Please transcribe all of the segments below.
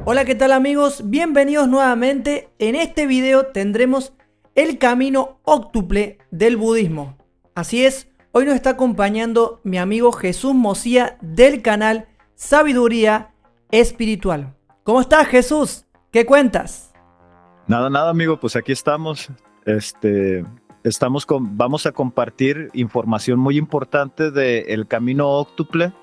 Hola, ¿qué tal amigos? Bienvenidos nuevamente. En este video tendremos el camino óctuple del budismo. Así es, hoy nos está acompañando mi amigo Jesús Mosía del canal Sabiduría Espiritual. ¿Cómo estás, Jesús? ¿Qué cuentas? Nada, amigo, pues aquí estamos. Este, vamos a compartir información muy importante del camino óctuple,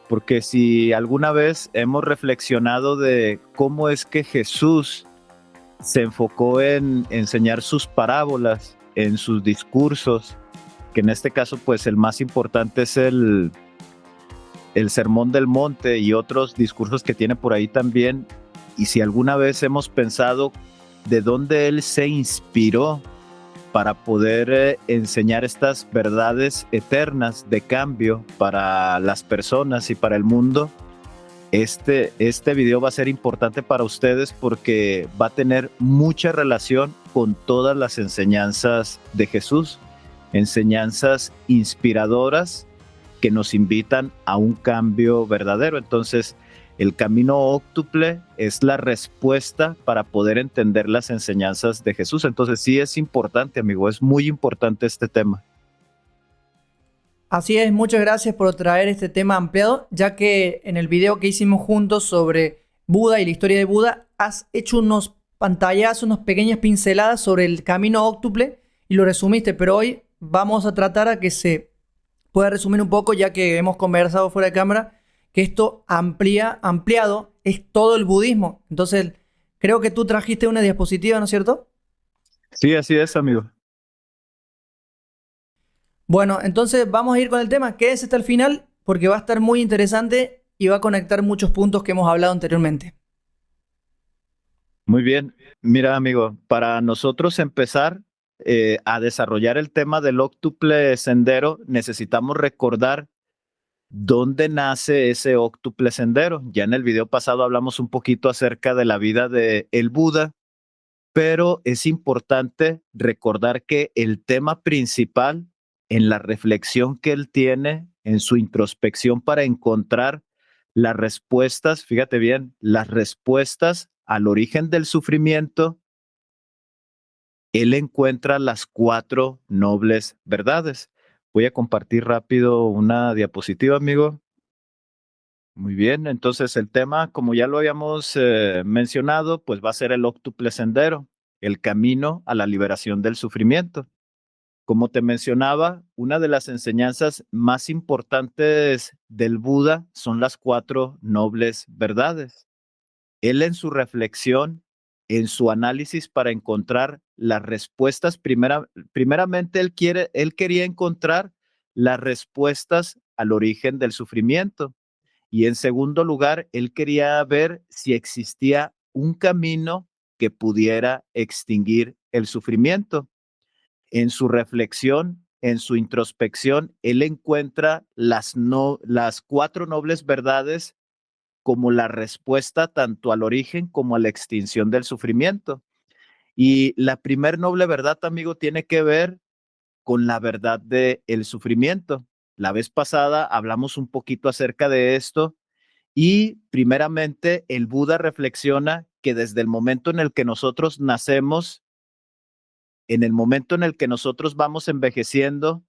porque si alguna vez hemos reflexionado de cómo es que Jesús se enfocó en enseñar sus parábolas, en sus discursos, que en este caso, pues el más importante es el Sermón del Monte y otros discursos que tiene por ahí también. Y si alguna vez hemos pensado de dónde él se inspiró para poder enseñar estas verdades eternas de cambio para las personas y para el mundo, este video va a ser importante para ustedes porque va a tener mucha relación con todas las enseñanzas de Jesús, enseñanzas inspiradoras que nos invitan a un cambio verdadero. Entonces, el camino óctuple es la respuesta para poder entender las enseñanzas de Jesús. Entonces, sí es importante, amigo, es muy importante este tema. Así es, muchas gracias por traer este tema ampliado, ya que en el video que hicimos juntos sobre Buda y la historia de Buda, has hecho unos pantallazos, unas pequeñas pinceladas sobre el camino óctuple y lo resumiste, pero hoy vamos a tratar a que se pueda resumir un poco, ya que hemos conversado fuera de cámara, que esto ampliado, es todo el budismo. Entonces, creo que tú trajiste una diapositiva, ¿no es cierto? Sí, así es, amigo. Bueno, entonces vamos a ir con el tema. Quédese hasta el final porque va a estar muy interesante y va a conectar muchos puntos que hemos hablado anteriormente. Muy bien. Mira, amigo, para nosotros empezar a desarrollar el tema del óctuple sendero, necesitamos recordar dónde nace ese óctuple sendero. Ya en el video pasado hablamos un poquito acerca de la vida de el Buda, pero es importante recordar que el tema principal en la reflexión que él tiene, en su introspección para encontrar las respuestas, fíjate bien, las respuestas al origen del sufrimiento, él encuentra las cuatro nobles verdades. Voy a compartir rápido una diapositiva, amigo. Muy bien, entonces el tema, como ya lo habíamos mencionado, pues va a ser el óctuple sendero, el camino a la liberación del sufrimiento. Como te mencionaba, una de las enseñanzas más importantes del Buda son las cuatro nobles verdades. Él en su reflexión, en su análisis para encontrar las respuestas, primeramente él quería encontrar las respuestas al origen del sufrimiento. Y en segundo lugar, él quería ver si existía un camino que pudiera extinguir el sufrimiento. En su reflexión, en su introspección, él encuentra las cuatro nobles verdades como la respuesta tanto al origen como a la extinción del sufrimiento. Y la primer noble verdad, amigo, tiene que ver con la verdad del sufrimiento. La vez pasada hablamos un poquito acerca de esto y primeramente el Buda reflexiona que desde el momento en el que nosotros nacemos, en el momento en el que nosotros vamos envejeciendo,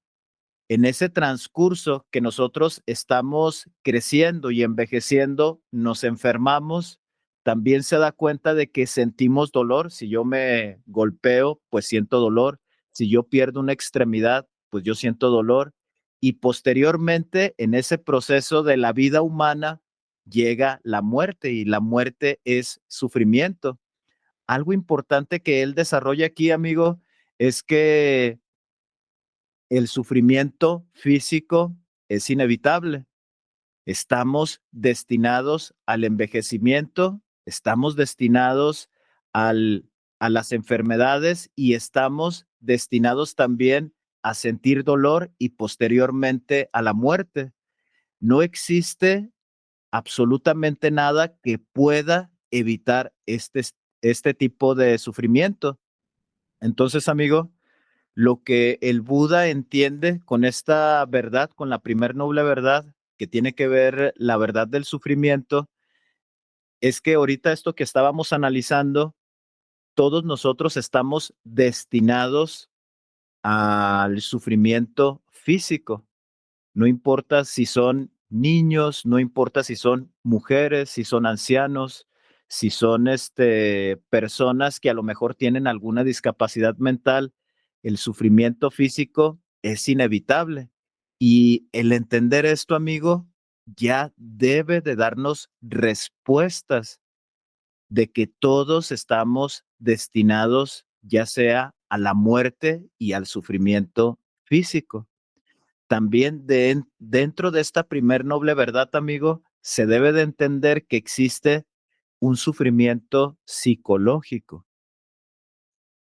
en ese transcurso que nosotros estamos creciendo y envejeciendo, nos enfermamos, también se da cuenta de que sentimos dolor. Si yo me golpeo, pues siento dolor. Si yo pierdo una extremidad, pues yo siento dolor. Y posteriormente, en ese proceso de la vida humana, llega la muerte y la muerte es sufrimiento. Algo importante que él desarrolla aquí, amigo, es que el sufrimiento físico es inevitable. Estamos destinados al envejecimiento, estamos destinados al, a las enfermedades y estamos destinados también a sentir dolor y posteriormente a la muerte. No existe absolutamente nada que pueda evitar este tipo de sufrimiento. Entonces, amigo, lo que el Buda entiende con esta verdad, con la primer noble verdad, que tiene que ver la verdad del sufrimiento, es que ahorita esto que estábamos analizando, todos nosotros estamos destinados al sufrimiento físico. No importa si son niños, no importa si son mujeres, si son ancianos, si son personas que a lo mejor tienen alguna discapacidad mental, el sufrimiento físico es inevitable. Y el entender esto, amigo, ya debe de darnos respuestas de que todos estamos destinados ya sea a la muerte y al sufrimiento físico. También dentro de esta primer noble verdad, amigo, se debe de entender que existe un sufrimiento psicológico.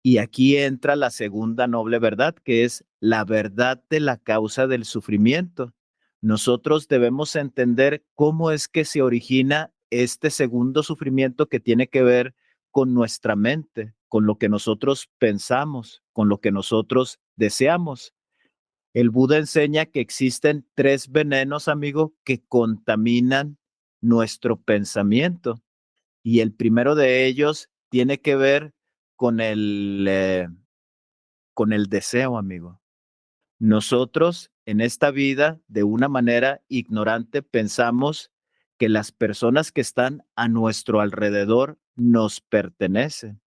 Y aquí entra la segunda noble verdad, que es la verdad de la causa del sufrimiento. Nosotros debemos entender cómo es que se origina este segundo sufrimiento que tiene que ver con nuestra mente, con lo que nosotros pensamos, con lo que nosotros deseamos. El Buda enseña que existen tres venenos, amigo, que contaminan nuestro pensamiento. Y el primero de ellos tiene que ver con con el deseo, amigo. Nosotros en esta vida, de una manera ignorante, pensamos que las personas que están a nuestro alrededor nos pertenecen.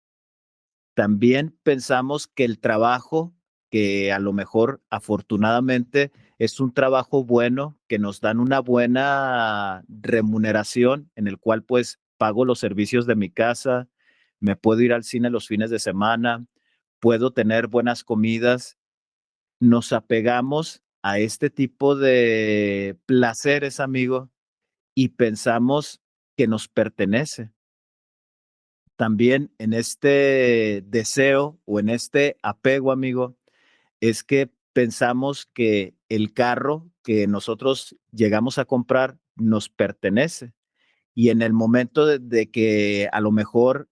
También pensamos que el trabajo, que a lo mejor afortunadamente es un trabajo bueno, que nos dan una buena remuneración en el cual pues pago los servicios de mi casa, me puedo ir al cine los fines de semana, puedo tener buenas comidas. Nos apegamos a este tipo de placeres, amigo, y pensamos que nos pertenece. También en este deseo o en este apego, amigo, es que pensamos que el carro que nosotros llegamos a comprar nos pertenece. Y en el momento de que a lo mejor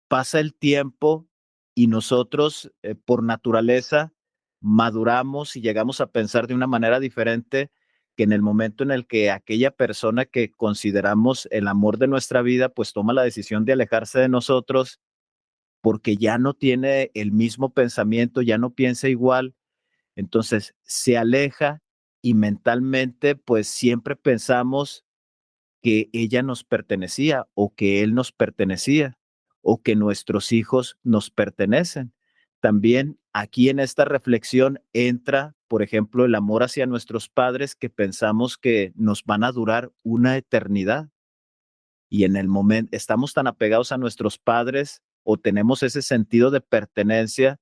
pasa el tiempo y nosotros, por naturaleza, maduramos y llegamos a pensar de una manera diferente, que en el momento en el que aquella persona que consideramos el amor de nuestra vida, pues toma la decisión de alejarse de nosotros porque ya no tiene el mismo pensamiento, ya no piensa igual, entonces se aleja y mentalmente, pues siempre pensamos que ella nos pertenecía o que él nos pertenecía o que nuestros hijos nos pertenecen. También aquí en esta reflexión entra, por ejemplo, el amor hacia nuestros padres que pensamos que nos van a durar una eternidad y en el momento estamos tan apegados a nuestros padres o tenemos ese sentido de pertenencia.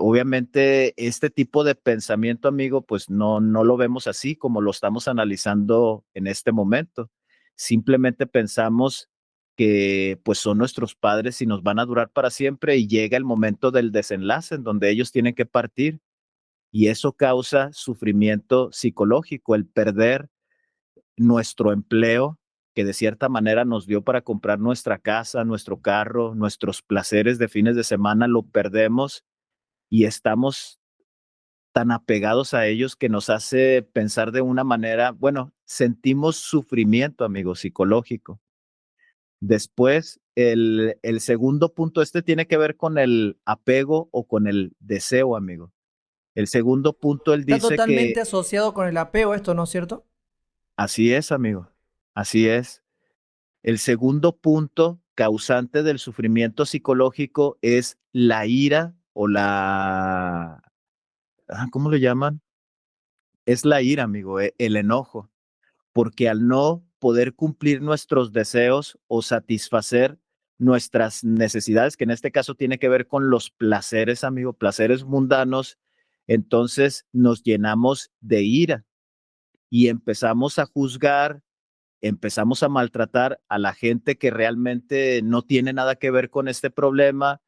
Obviamente, este tipo de pensamiento, amigo, pues no lo vemos así como lo estamos analizando en este momento. Simplemente pensamos que pues son nuestros padres y nos van a durar para siempre y llega el momento del desenlace en donde ellos tienen que partir y eso causa sufrimiento psicológico, el perder nuestro empleo que de cierta manera nos dio para comprar nuestra casa, nuestro carro, nuestros placeres de fines de semana, lo perdemos y estamos tan apegados a ellos que nos hace pensar de una manera, bueno, sentimos sufrimiento, amigo, psicológico. Después, el segundo punto, tiene que ver con el apego o con el deseo, amigo. El segundo punto, él Está dice totalmente que asociado con el apego esto, ¿no es cierto? así es, amigo, así es. El segundo punto causante del sufrimiento psicológico es la ira o ¿cómo le llaman? Es la ira, amigo, el enojo, porque al no poder cumplir nuestros deseos o satisfacer nuestras necesidades, que en este caso tiene que ver con los placeres, amigo, placeres mundanos, entonces nos llenamos de ira y empezamos a juzgar, empezamos a maltratar a la gente que realmente no tiene nada que ver con este problema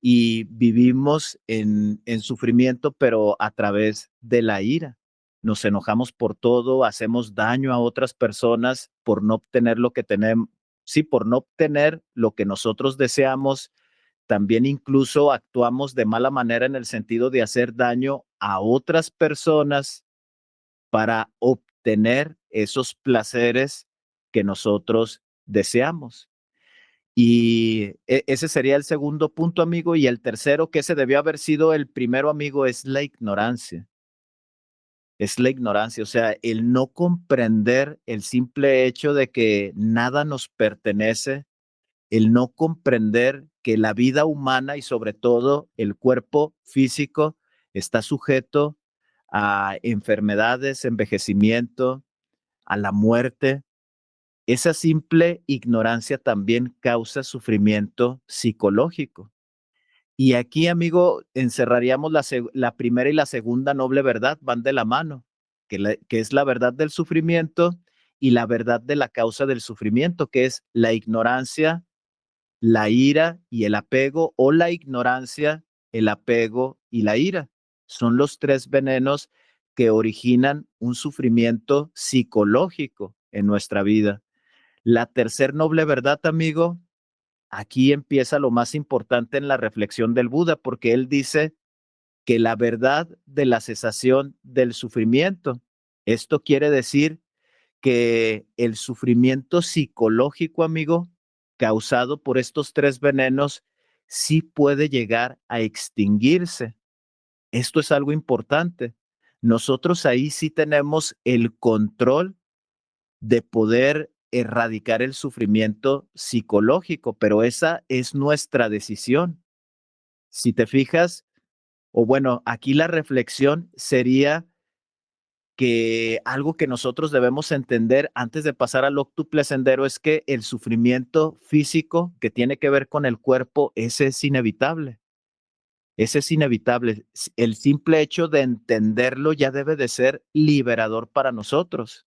y vivimos en sufrimiento, pero a través de la ira. Nos enojamos por todo, hacemos daño a otras personas por no obtener lo que tenemos, sí, por no obtener lo que nosotros deseamos. También incluso actuamos de mala manera en el sentido de hacer daño a otras personas para obtener esos placeres que nosotros deseamos. Y ese sería el segundo punto, amigo. Y el tercero, que ese debió haber sido el primero, amigo, es la ignorancia. Es la ignorancia, o sea, el no comprender el simple hecho de que nada nos pertenece, el no comprender que la vida humana y sobre todo el cuerpo físico está sujeto a enfermedades, envejecimiento, a la muerte. Esa simple ignorancia también causa sufrimiento psicológico. Y aquí, amigo, encerraríamos la primera y la segunda noble verdad, van de la mano, que es la verdad del sufrimiento y la verdad de la causa del sufrimiento, que es la ignorancia, la ira y el apego, o la ignorancia, el apego y la ira. Son los tres venenos que originan un sufrimiento psicológico en nuestra vida. La tercer noble verdad, amigo, aquí empieza lo más importante en la reflexión del Buda, porque él dice que la verdad de la cesación del sufrimiento, esto quiere decir que el sufrimiento psicológico, amigo, causado por estos tres venenos, sí puede llegar a extinguirse. Esto es algo importante. Nosotros ahí sí tenemos el control de poder erradicar el sufrimiento psicológico, pero esa es nuestra decisión. Si te fijas, o bueno, aquí la reflexión sería que algo que nosotros debemos entender antes de pasar al óctuple sendero es que el sufrimiento físico que tiene que ver con el cuerpo, ese es inevitable. Ese es inevitable. El simple hecho de entenderlo ya debe de ser liberador para nosotros,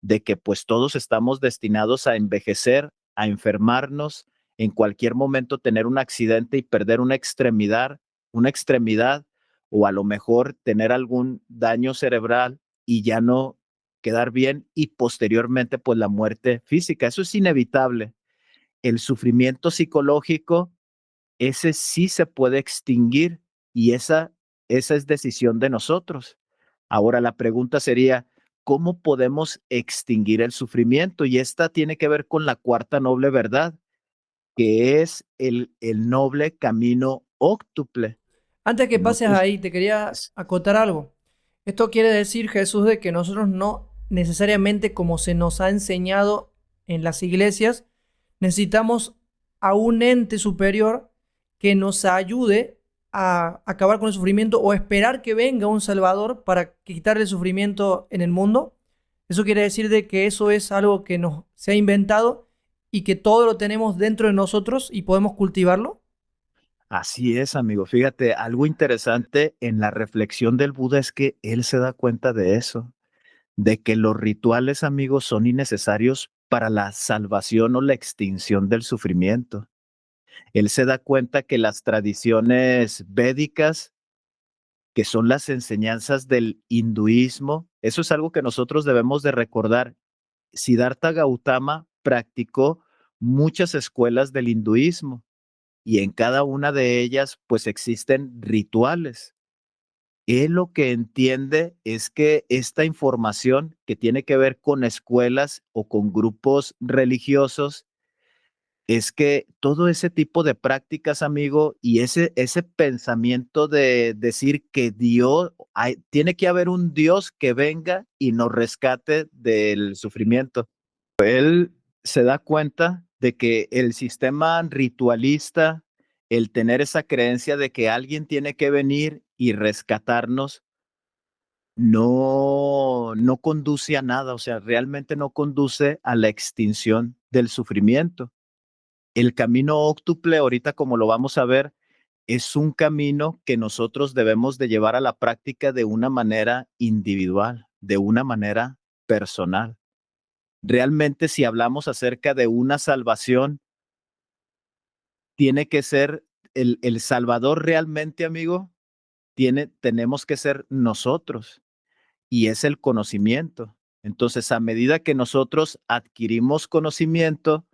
de que pues todos estamos destinados a envejecer, a enfermarnos, en cualquier momento tener un accidente y perder una extremidad, o a lo mejor tener algún daño cerebral y ya no quedar bien y posteriormente pues la muerte física. Eso es inevitable. El sufrimiento psicológico, ese sí se puede extinguir y esa es decisión de nosotros. Ahora la pregunta sería, ¿cómo podemos extinguir el sufrimiento? Y esta tiene que ver con la cuarta noble verdad, que es el noble camino óctuple. Antes que pases Nosotros, ahí, te quería acotar algo. Esto quiere decir, Jesús, de que nosotros no necesariamente, como se nos ha enseñado en las iglesias, necesitamos a un ente superior que nos ayude a acabar con el sufrimiento o esperar que venga un Salvador para quitar el sufrimiento en el mundo. Eso quiere decir de que eso es algo que nos se ha inventado y que todo lo tenemos dentro de nosotros y podemos cultivarlo. así es, amigo. Fíjate, algo interesante en la reflexión del Buda es que él se da cuenta de eso, de que los rituales, amigos, son innecesarios para la salvación o la extinción del sufrimiento. Él se da cuenta que las tradiciones védicas, que son las enseñanzas del hinduismo, eso es algo que nosotros debemos de recordar. Siddhartha Gautama practicó muchas escuelas del hinduismo y en cada una de ellas pues existen rituales. Él lo que entiende es que esta información que tiene que ver con escuelas o con grupos religiosos es que todo ese tipo de prácticas, amigo, y ese pensamiento de decir que tiene que haber un Dios que venga y nos rescate del sufrimiento. Él se da cuenta de que el sistema ritualista, el tener esa creencia de que alguien tiene que venir y rescatarnos, no conduce a nada, o sea, realmente no conduce a la extinción del sufrimiento. El camino óctuple, ahorita como lo vamos a ver, es un camino que nosotros debemos de llevar a la práctica de una manera individual, de una manera personal. Realmente, si hablamos acerca de una salvación, tiene que ser el Salvador realmente, amigo, tenemos que ser nosotros y es el conocimiento. Entonces, a medida que nosotros adquirimos conocimiento,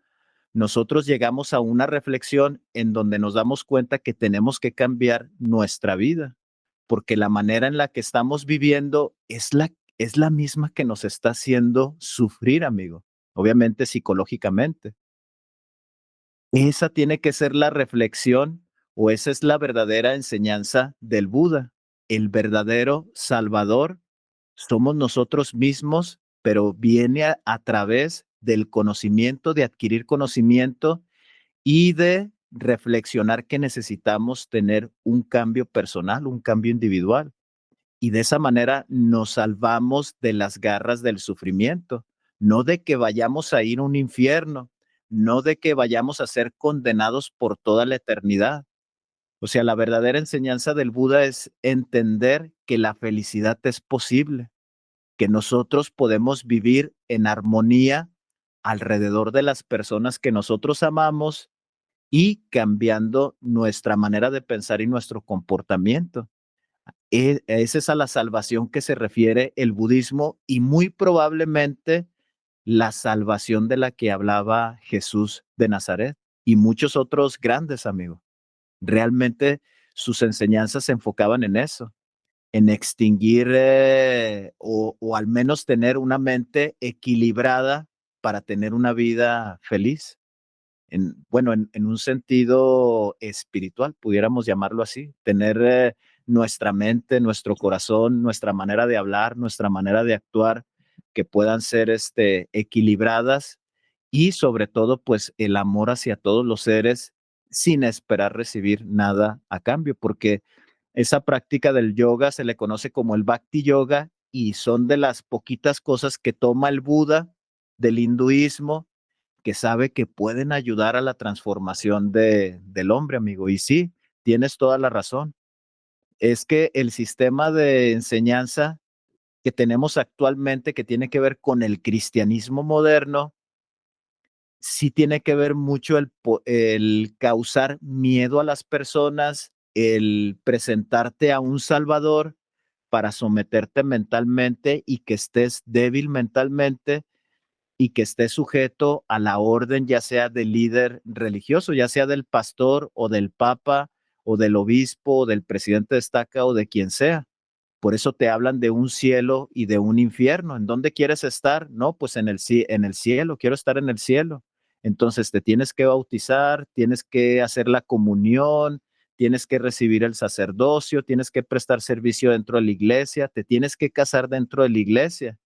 nosotros llegamos a una reflexión en donde nos damos cuenta que tenemos que cambiar nuestra vida, porque la manera en la que estamos viviendo es la misma que nos está haciendo sufrir, amigo. obviamente psicológicamente. Esa tiene que ser la reflexión o esa es la verdadera enseñanza del Buda. El verdadero Salvador somos nosotros mismos, pero viene a través del conocimiento, de adquirir conocimiento y de reflexionar que necesitamos tener un cambio personal, un cambio individual. Y de esa manera nos salvamos de las garras del sufrimiento, no de que vayamos a ir a un infierno, no de que vayamos a ser condenados por toda la eternidad. O sea, la verdadera enseñanza del Buda es entender que la felicidad es posible, que nosotros podemos vivir en armonía alrededor de las personas que nosotros amamos y cambiando nuestra manera de pensar y nuestro comportamiento. Es esa la salvación que se refiere el budismo y muy probablemente la salvación de la que hablaba Jesús de Nazaret y muchos otros grandes amigos. Realmente sus enseñanzas se enfocaban en eso, en extinguir o al menos tener una mente equilibrada para tener una vida feliz. Bueno, en un sentido espiritual, pudiéramos llamarlo así, tener nuestra mente, nuestro corazón, nuestra manera de hablar, nuestra manera de actuar, que puedan ser equilibradas y sobre todo, pues el amor hacia todos los seres sin esperar recibir nada a cambio, porque esa práctica del yoga se le conoce como el Bhakti Yoga y son de las poquitas cosas que toma el Buda del hinduismo que sabe que pueden ayudar a la transformación del hombre, amigo. Y sí, tienes toda la razón. Es que el sistema de enseñanza que tenemos actualmente, que tiene que ver con el cristianismo moderno, sí tiene que ver mucho el causar miedo a las personas, el presentarte a un salvador para someterte mentalmente y que estés débil mentalmente y que esté sujeto a la orden, ya sea del líder religioso, ya sea del pastor o del papa o del obispo o del presidente de estaca o de quien sea. Por eso te hablan de un cielo y de un infierno. ¿En dónde quieres estar? No, pues en el cielo, quiero estar en el cielo. Entonces te tienes que bautizar, tienes que hacer la comunión, tienes que recibir el sacerdocio, tienes que prestar servicio dentro de la iglesia, te tienes que casar dentro de la iglesia.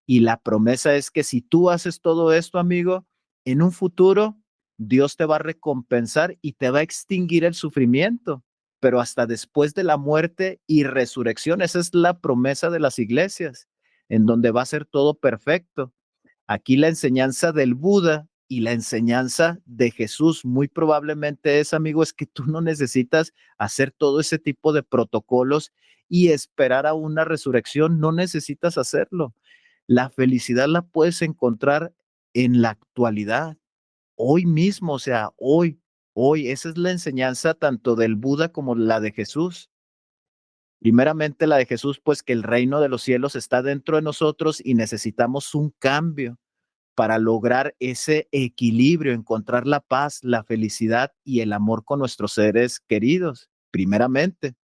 Y la promesa es que si tú haces todo esto, amigo, en un futuro Dios te va a recompensar y te va a extinguir el sufrimiento, pero hasta después de la muerte y resurrección. Esa es la promesa de las iglesias, en donde va a ser todo perfecto. Aquí la enseñanza del Buda y la enseñanza de Jesús muy probablemente es, amigo, es que tú no necesitas hacer todo ese tipo de protocolos y esperar a una resurrección, no necesitas hacerlo. La felicidad la puedes encontrar en la actualidad, hoy mismo, o sea, hoy. Esa es la enseñanza tanto del Buda como la de Jesús. Primeramente la de Jesús, pues que el reino de los cielos está dentro de nosotros y necesitamos un cambio para lograr ese equilibrio, encontrar la paz, la felicidad y el amor con nuestros seres queridos, primeramente.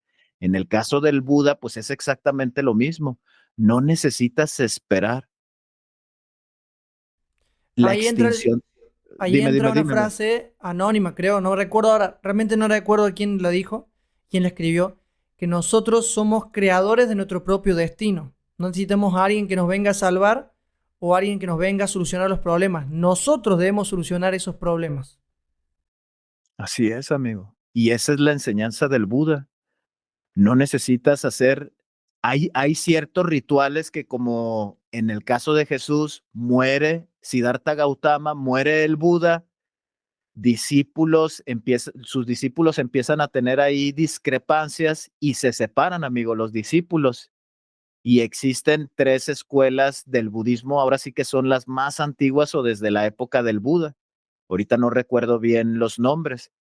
En el caso del Buda, pues es exactamente lo mismo. No necesitas esperar la Ahí entra, extinción. ahí entra una Dime, amigo. frase anónima, creo, no recuerdo ahora, realmente no recuerdo quién lo dijo, quién la escribió, que nosotros somos creadores de nuestro propio destino. No necesitamos a alguien que nos venga a salvar o a alguien que nos venga a solucionar los problemas. Nosotros debemos solucionar esos problemas. Así es, amigo. Y esa es la enseñanza del Buda. No necesitas hacer, hay ciertos rituales que como en el caso de Jesús, muere Siddhartha Gautama, muere el Buda, sus discípulos empiezan a tener ahí discrepancias y se separan, amigo, los discípulos. Y existen tres escuelas del budismo, ahora sí que son las más antiguas o desde la época del Buda. Ahorita no recuerdo bien los nombres,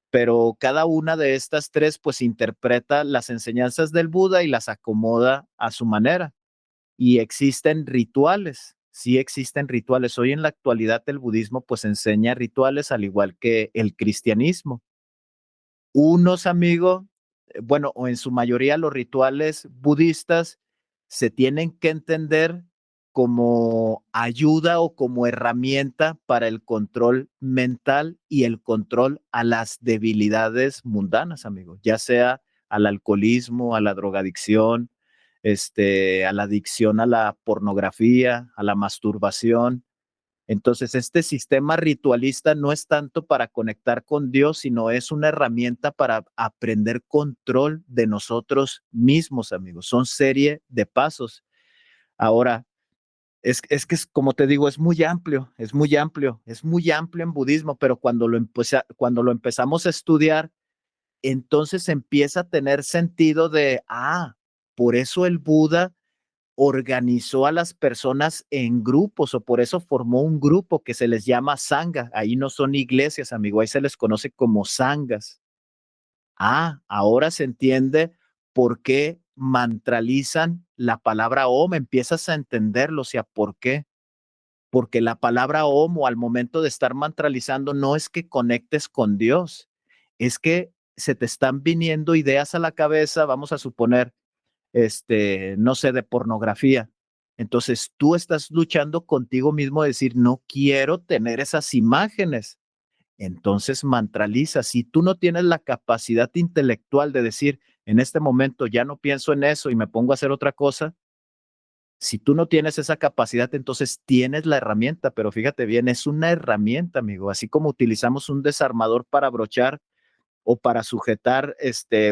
pero cada una de estas tres pues interpreta las enseñanzas del Buda y las acomoda a su manera. Y existen rituales, sí existen rituales. Hoy en la actualidad el budismo pues enseña rituales al igual que el cristianismo. Unos amigos, bueno, o en su mayoría los rituales budistas se tienen que entender como ayuda o como herramienta para el control mental y el control a las debilidades mundanas, amigo, ya sea al alcoholismo, a la drogadicción, a la adicción a la pornografía, a la masturbación. Entonces, este sistema ritualista no es tanto para conectar con Dios, sino es una herramienta para aprender control de nosotros mismos, amigos. Son serie de pasos. Ahora, como te digo, es muy amplio, es muy amplio, es muy amplio en budismo, pero cuando lo empezamos a estudiar, entonces empieza a tener sentido de, por eso el Buda organizó a las personas en grupos o por eso formó un grupo que se les llama sangha. Ahí no son iglesias, amigo, ahí se les conoce como sanghas. Ahora se entiende por qué mantralizan la palabra Om, empiezas a entenderlo, o sea, ¿por qué? Porque la palabra Om o al momento de estar mantralizando no es que conectes con Dios, es que se te están viniendo ideas a la cabeza, vamos a suponer, no sé, de pornografía. Entonces tú estás luchando contigo mismo de decir, no quiero tener esas imágenes. Entonces mantraliza. Si tú no tienes la capacidad intelectual de decir, en este momento ya no pienso en eso y me pongo a hacer otra cosa, si tú no tienes esa capacidad, entonces tienes la herramienta, pero fíjate bien, es una herramienta, amigo. Así como utilizamos un desarmador para brochar o para sujetar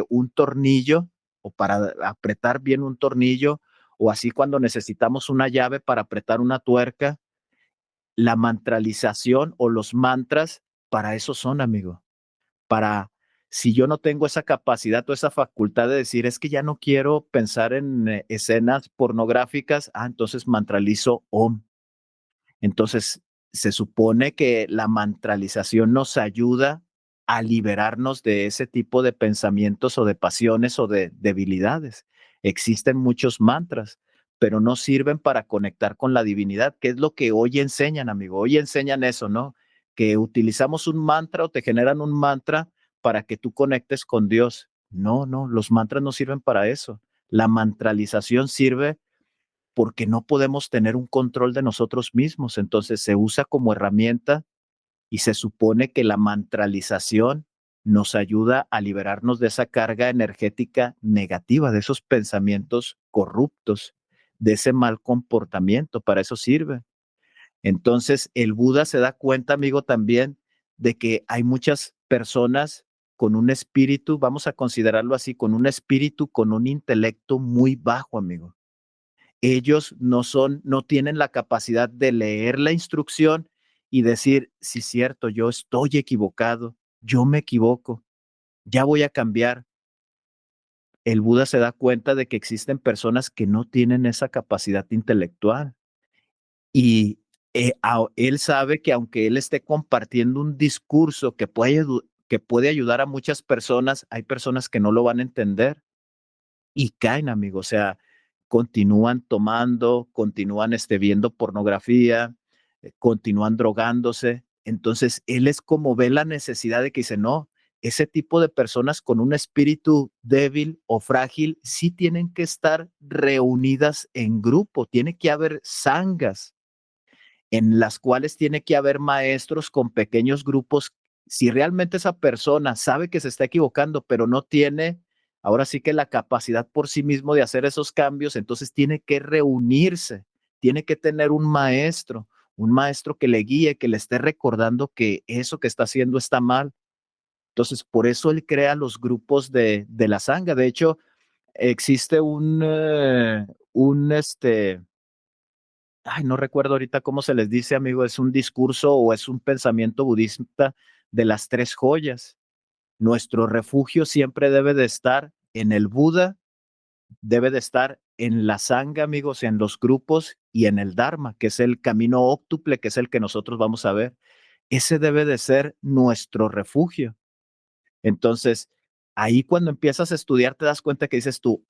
un tornillo o para apretar bien un tornillo, o así cuando necesitamos una llave para apretar una tuerca, la mantralización o los mantras para eso son, amigo. Para, si yo no tengo esa capacidad o esa facultad de decir, es que ya no quiero pensar en escenas pornográficas, entonces mantralizo Om. Entonces, se supone que la mantralización nos ayuda a liberarnos de ese tipo de pensamientos o de pasiones o de debilidades. Existen muchos mantras, pero no sirven para conectar con la divinidad, que es lo que hoy enseñan, amigo. Hoy enseñan eso, ¿no? Que utilizamos un mantra o te generan un mantra para que tú conectes con Dios. No, no, los mantras no sirven para eso. La mantralización sirve porque no podemos tener un control de nosotros mismos. Entonces se usa como herramienta y se supone que la mantralización nos ayuda a liberarnos de esa carga energética negativa, de esos pensamientos corruptos, de ese mal comportamiento. Para eso sirve. Entonces el Buda se da cuenta, amigo, también de que hay muchas personas con un espíritu, vamos a considerarlo así, con un espíritu, con un intelecto muy bajo, amigo. Ellos no tienen la capacidad de leer la instrucción y decir, sí, cierto, yo estoy equivocado, yo me equivoco, ya voy a cambiar. El Buda se da cuenta de que existen personas que no tienen esa capacidad intelectual y él sabe que aunque él esté compartiendo un discurso que puede ayudar a muchas personas, hay personas que no lo van a entender y caen, amigo. O sea, continúan tomando, continúan viendo pornografía, continúan drogándose. Entonces, él es como ve la necesidad de que dice, no, ese tipo de personas con un espíritu débil o frágil sí tienen que estar reunidas en grupo, tiene que haber sangas en las cuales tiene que haber maestros con pequeños grupos. Si realmente esa persona sabe que se está equivocando, pero no tiene, ahora sí que la capacidad por sí mismo de hacer esos cambios, entonces tiene que reunirse, tiene que tener un maestro que le guíe, que le esté recordando que eso que está haciendo está mal. Entonces, por eso él crea los grupos de la sangha. De hecho, existe no recuerdo ahorita cómo se les dice, amigo, es un discurso o es un pensamiento budista de las tres joyas. Nuestro refugio siempre debe de estar en el Buda, debe de estar en la sangha, amigos, en los grupos y en el Dharma, que es el camino óctuple, que es el que nosotros vamos a ver. Ese debe de ser nuestro refugio. Entonces, ahí cuando empiezas a estudiar te das cuenta que dices tú,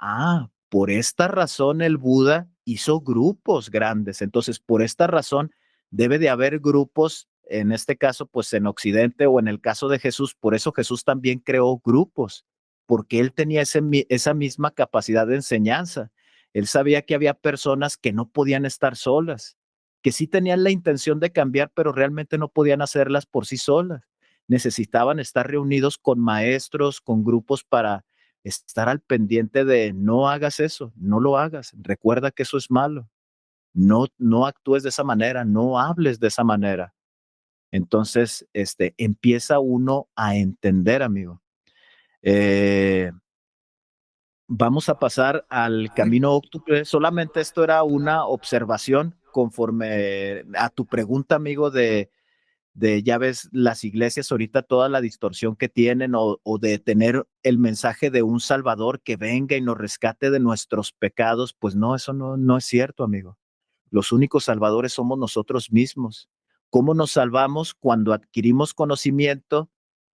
por esta razón el Buda hizo grupos grandes. Entonces, por esta razón debe de haber grupos, en este caso, pues en Occidente o en el caso de Jesús, por eso Jesús también creó grupos, porque él tenía esa misma capacidad de enseñanza. Él sabía que había personas que no podían estar solas, que sí tenían la intención de cambiar, pero realmente no podían hacerlas por sí solas. Necesitaban estar reunidos con maestros, con grupos para estar al pendiente de no hagas eso, no lo hagas, recuerda que eso es malo, no actúes de esa manera, no hables de esa manera. Entonces, empieza uno a entender, amigo. Eh, Vamos a pasar al camino óctuple. Solamente esto era una observación conforme a tu pregunta, amigo, ya ves las iglesias ahorita toda la distorsión que tienen o de tener el mensaje de un Salvador que venga y nos rescate de nuestros pecados. Pues no, eso no es cierto, amigo. Los únicos salvadores somos nosotros mismos. ¿Cómo nos salvamos? Cuando adquirimos conocimiento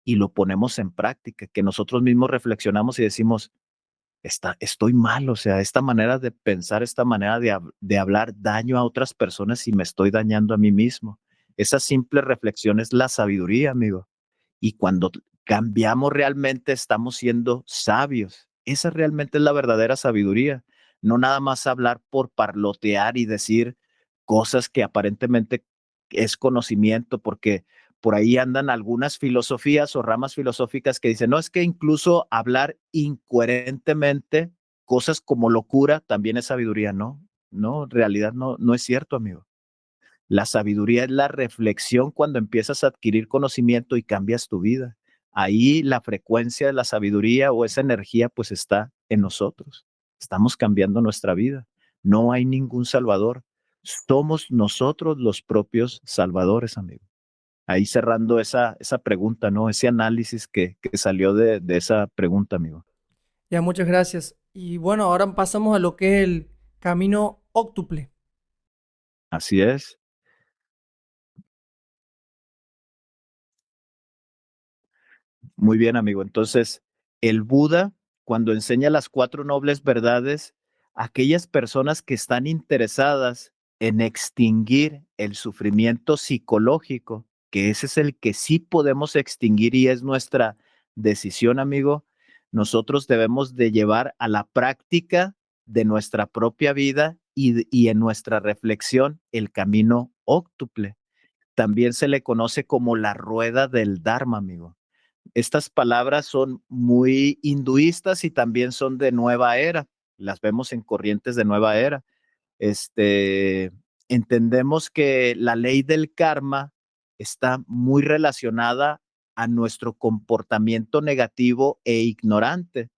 y lo ponemos en práctica, que nosotros mismos reflexionamos y decimos, estoy mal, o sea, esta manera de pensar, esta manera de hablar daño a otras personas y me estoy dañando a mí mismo. Esa simple reflexión es la sabiduría, amigo. Y cuando cambiamos realmente estamos siendo sabios. Esa realmente es la verdadera sabiduría. No nada más hablar por parlotear y decir cosas que aparentemente es conocimiento, porque por ahí andan algunas filosofías o ramas filosóficas que dicen, no, es que incluso hablar incoherentemente, cosas como locura, también es sabiduría. No, no, en realidad no es cierto, amigo. La sabiduría es la reflexión cuando empiezas a adquirir conocimiento y cambias tu vida. Ahí la frecuencia de la sabiduría o esa energía pues está en nosotros. Estamos cambiando nuestra vida. No hay ningún salvador. Somos nosotros los propios salvadores, amigo. Ahí cerrando esa pregunta, ¿no? Ese análisis que salió de esa pregunta, amigo. Ya, muchas gracias. Y bueno, ahora pasamos a lo que es el camino óctuple. Así es. Muy bien, amigo. Entonces, el Buda, cuando enseña las cuatro nobles verdades, aquellas personas que están interesadas en extinguir el sufrimiento psicológico, que ese es el que sí podemos extinguir y es nuestra decisión, amigo, nosotros debemos de llevar a la práctica de nuestra propia vida y en nuestra reflexión el camino óctuple. También se le conoce como la rueda del Dharma, amigo. Estas palabras son muy hinduistas y también son de nueva era. Las vemos en corrientes de nueva era. Este, Entendemos que la ley del karma está muy relacionada a nuestro comportamiento negativo e ignorante.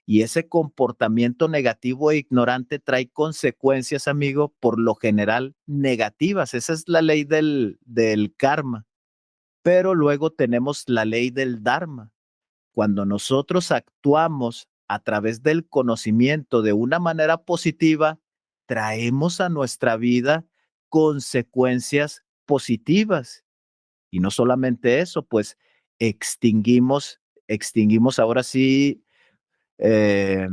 Y ese comportamiento negativo e ignorante trae consecuencias, amigo, por lo general negativas. Esa es la ley del karma. Pero luego tenemos la ley del dharma. Cuando nosotros actuamos a través del conocimiento de una manera positiva, traemos a nuestra vida consecuencias positivas. Y no solamente eso, pues extinguimos ahora sí, eh,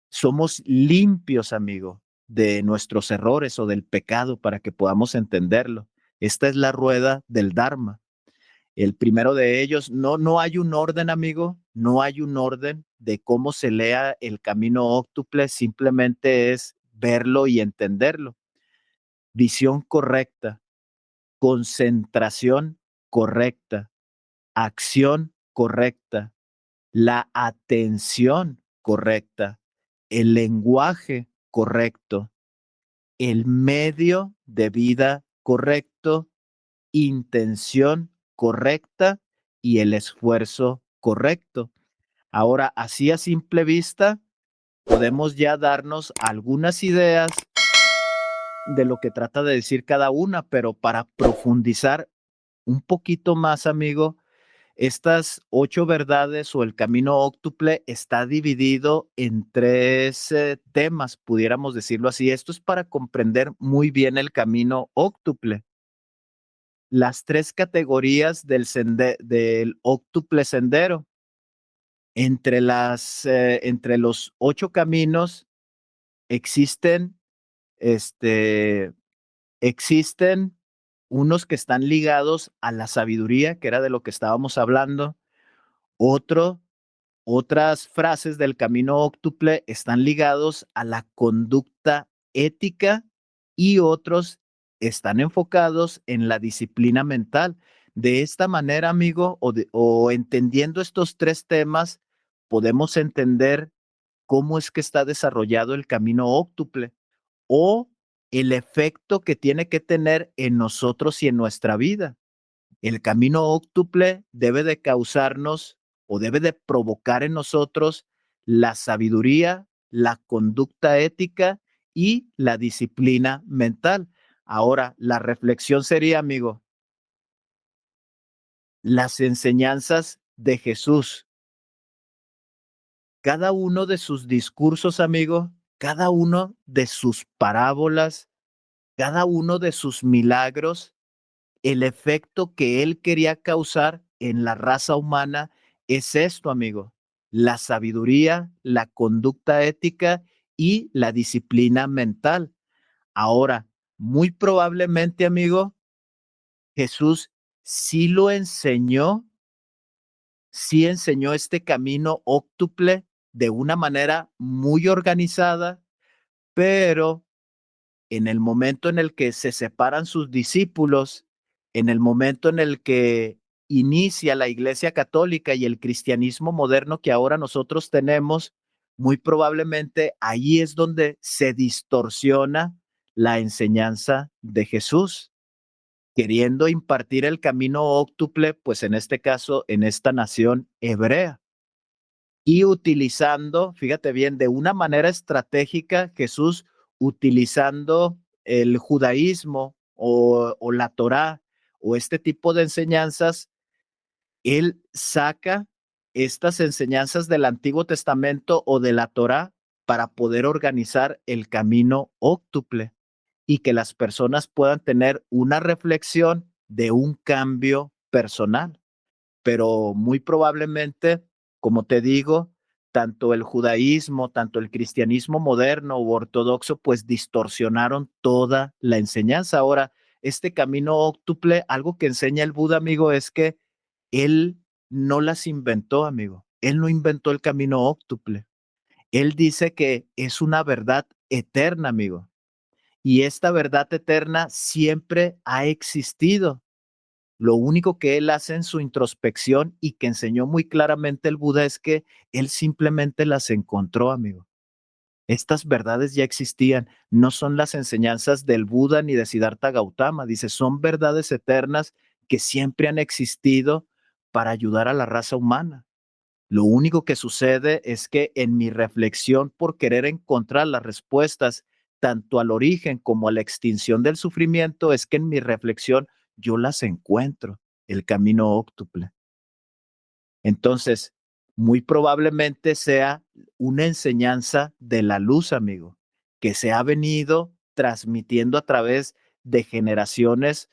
somos limpios, amigo, de nuestros errores o del pecado para que podamos entenderlo. Esta es la rueda del Dharma. El primero de ellos, no hay un orden, amigo, no hay un orden de cómo se lea el camino óctuple, simplemente es verlo y entenderlo. Visión correcta, concentración correcta, acción correcta, la atención correcta, el lenguaje correcto, el medio de vida correcto, intención correcta y el esfuerzo correcto. Ahora, así a simple vista, podemos ya darnos algunas ideas de lo que trata de decir cada una, pero para profundizar un poquito más, amigo, estas 8 verdades o el camino óctuple está dividido en 3 temas, pudiéramos decirlo así. Esto es para comprender muy bien el camino óctuple. Las 3 categorías del óctuple sendero. Entre los 8 caminos existen, este, existen unos que están ligados a la sabiduría, que era de lo que estábamos hablando. Otro Otras frases del camino óctuple están ligados a la conducta ética y otros están enfocados en la disciplina mental. De esta manera, amigo, o entendiendo estos tres temas, podemos entender cómo es que está desarrollado el camino óctuple o el efecto que tiene que tener en nosotros y en nuestra vida. El camino óctuple debe de causarnos o debe de provocar en nosotros la sabiduría, la conducta ética y la disciplina mental. Ahora, la reflexión sería, amigo, las enseñanzas de Jesús. Cada uno de sus discursos, amigo, cada uno de sus parábolas, cada uno de sus milagros, el efecto que él quería causar en la raza humana es esto, amigo, la sabiduría, la conducta ética y la disciplina mental. Ahora, muy probablemente, amigo, Jesús sí lo enseñó, sí enseñó este camino óctuple de una manera muy organizada, pero en el momento en el que se separan sus discípulos, en el momento en el que inicia la Iglesia Católica y el cristianismo moderno que ahora nosotros tenemos, muy probablemente ahí es donde se distorsiona la enseñanza de Jesús, queriendo impartir el camino óctuple, pues en este caso, en esta nación hebrea. Y utilizando, fíjate bien, de una manera estratégica, Jesús utilizando el judaísmo o la Torá o este tipo de enseñanzas, él saca estas enseñanzas del Antiguo Testamento o de la Torá para poder organizar el camino óctuple y que las personas puedan tener una reflexión de un cambio personal, pero muy probablemente, como te digo, tanto el judaísmo, tanto el cristianismo moderno u ortodoxo, pues distorsionaron toda la enseñanza. Ahora, este camino óctuple, algo que enseña el Buda, amigo, es que él no las inventó, amigo. Él no inventó el camino óctuple. Él dice que es una verdad eterna, amigo. Y esta verdad eterna siempre ha existido. Lo único que él hace en su introspección y que enseñó muy claramente el Buda es que él simplemente las encontró, amigo. Estas verdades ya existían, no son las enseñanzas del Buda ni de Siddhartha Gautama, dice, son verdades eternas que siempre han existido para ayudar a la raza humana. Lo único que sucede es que en mi reflexión por querer encontrar las respuestas tanto al origen como a la extinción del sufrimiento, es que en mi reflexión yo las encuentro, el camino óctuple. Entonces, muy probablemente sea una enseñanza de la luz, amigo, que se ha venido transmitiendo a través de generaciones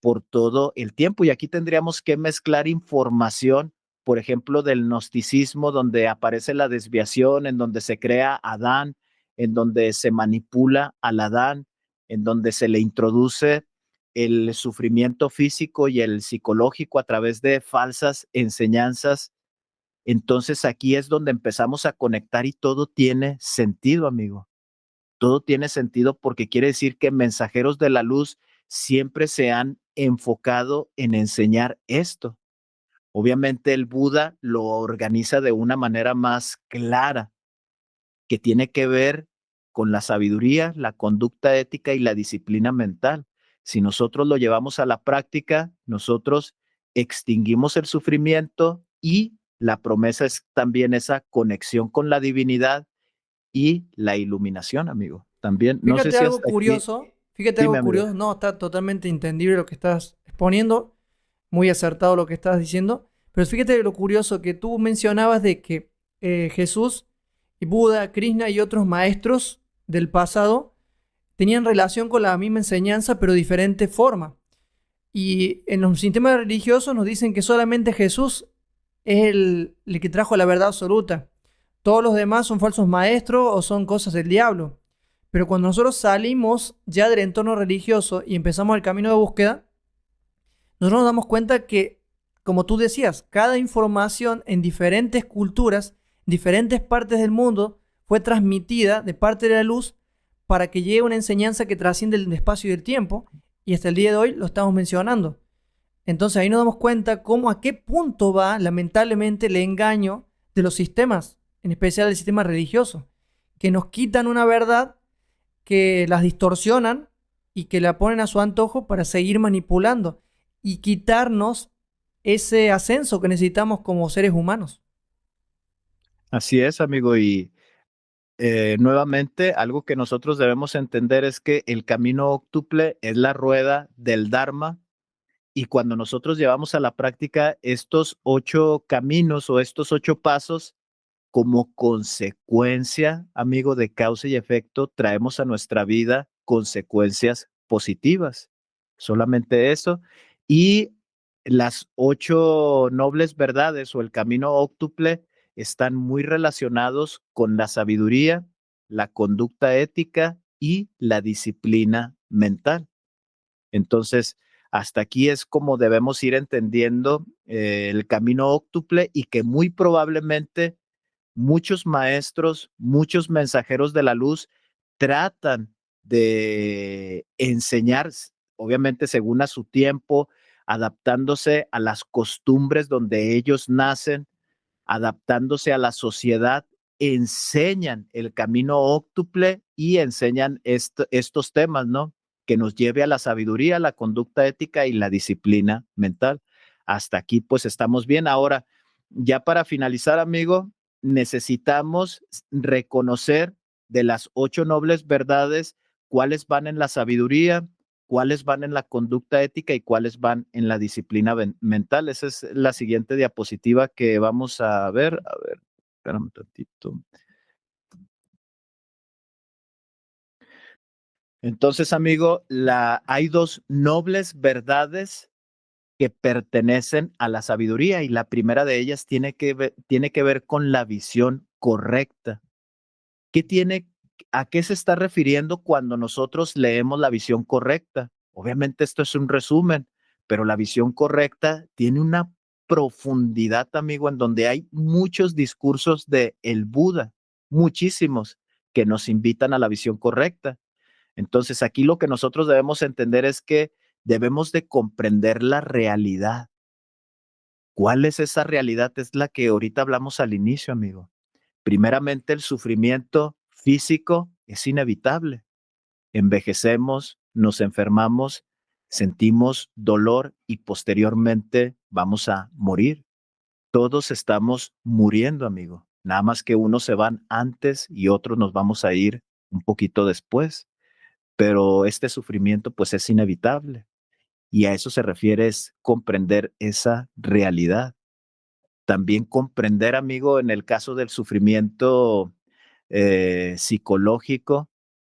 por todo el tiempo. Y aquí tendríamos que mezclar información, por ejemplo, del gnosticismo, donde aparece la desviación, en donde se crea Adán, en donde se manipula al Adán, en donde se le introduce el sufrimiento físico y el psicológico a través de falsas enseñanzas. Entonces aquí es donde empezamos a conectar y todo tiene sentido, amigo. Todo tiene sentido porque quiere decir que mensajeros de la luz siempre se han enfocado en enseñar esto. Obviamente el Buda lo organiza de una manera más clara, que tiene que ver con la sabiduría, la conducta ética y la disciplina mental. Si nosotros lo llevamos a la práctica, nosotros extinguimos el sufrimiento y la promesa es también esa conexión con la divinidad y la iluminación, amigo. También, no sé Fíjate si algo hasta aquí, curioso, fíjate dime, algo amigo. curioso, no, está totalmente entendible lo que estás exponiendo, muy acertado lo que estás diciendo, pero fíjate lo curioso que tú mencionabas de que Jesús y Buda, Krishna y otros maestros del pasado tenían relación con la misma enseñanza, pero de diferente forma. Y en los sistemas religiosos nos dicen que solamente Jesús es el que trajo la verdad absoluta. Todos los demás son falsos maestros o son cosas del diablo. Pero cuando nosotros salimos ya del entorno religioso y empezamos el camino de búsqueda, nosotros nos damos cuenta que como tú decías, cada información en diferentes culturas, diferentes partes del mundo, fue transmitida de parte de la luz para que llegue una enseñanza que trasciende el espacio y el tiempo, y hasta el día de hoy lo estamos mencionando. Entonces ahí nos damos cuenta cómo a qué punto va, lamentablemente, el engaño de los sistemas, en especial el sistema religioso, que nos quitan una verdad, que las distorsionan y que la ponen a su antojo para seguir manipulando y quitarnos ese ascenso que necesitamos como seres humanos. Así es, amigo, y nuevamente algo que nosotros debemos entender es que el camino óctuple es la rueda del Dharma y cuando nosotros llevamos a la práctica estos 8 caminos o estos 8 pasos, como consecuencia, amigo, de causa y efecto, traemos a nuestra vida consecuencias positivas. Solamente eso. Y las 8 nobles verdades o el camino óctuple están muy relacionados con la sabiduría, la conducta ética y la disciplina mental. Entonces, hasta aquí es como debemos ir entendiendo el camino óctuple y que muy probablemente muchos maestros, muchos mensajeros de la luz tratan de enseñar, obviamente según a su tiempo, adaptándose a las costumbres donde ellos nacen, adaptándose a la sociedad, enseñan el camino óctuple y enseñan estos temas, ¿no? Que nos lleve a la sabiduría, la conducta ética y la disciplina mental. Hasta aquí pues estamos bien. Ahora, ya para finalizar, amigo, necesitamos reconocer de las 8 nobles verdades cuáles van en la sabiduría, cuáles van en la conducta ética y cuáles van en la disciplina mental. Esa es la siguiente diapositiva que vamos a ver. A ver, espérame un tantito. Entonces, amigo, hay 2 nobles verdades que pertenecen a la sabiduría y la primera de ellas tiene que ver con la visión correcta. ¿Qué tiene, a qué se está refiriendo cuando nosotros leemos la visión correcta? Obviamente esto es un resumen, pero la visión correcta tiene una profundidad, amigo, en donde hay muchos discursos de el Buda, muchísimos, que nos invitan a la visión correcta. Entonces, aquí lo que nosotros debemos entender es que debemos de comprender la realidad. ¿Cuál es esa realidad? Es la que ahorita hablamos al inicio, amigo. Primeramente, el sufrimiento físico es inevitable. Envejecemos, nos enfermamos, sentimos dolor y posteriormente vamos a morir. Todos estamos muriendo, amigo. Nada más que unos se van antes y otros nos vamos a ir un poquito después. Pero este sufrimiento pues es inevitable y a eso se refiere es comprender esa realidad. También comprender, amigo, en el caso del sufrimiento psicológico,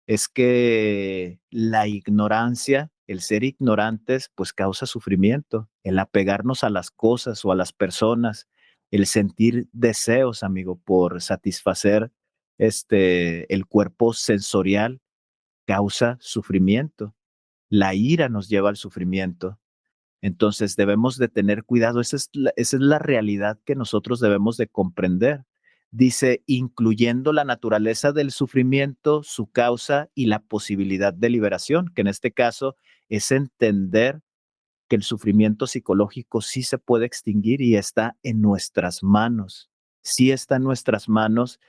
es que la ignorancia, el ser ignorantes, pues causa sufrimiento, el apegarnos a las cosas o a las personas, el sentir deseos, amigo, por satisfacer el cuerpo sensorial causa sufrimiento. La ira nos lleva al sufrimiento. Entonces debemos de tener cuidado, esa es la realidad que nosotros debemos de comprender. Dice, incluyendo la naturaleza del sufrimiento, su causa y la posibilidad de liberación, que en este caso es entender que el sufrimiento psicológico sí se puede extinguir y está en nuestras manos. Sí está en nuestras manos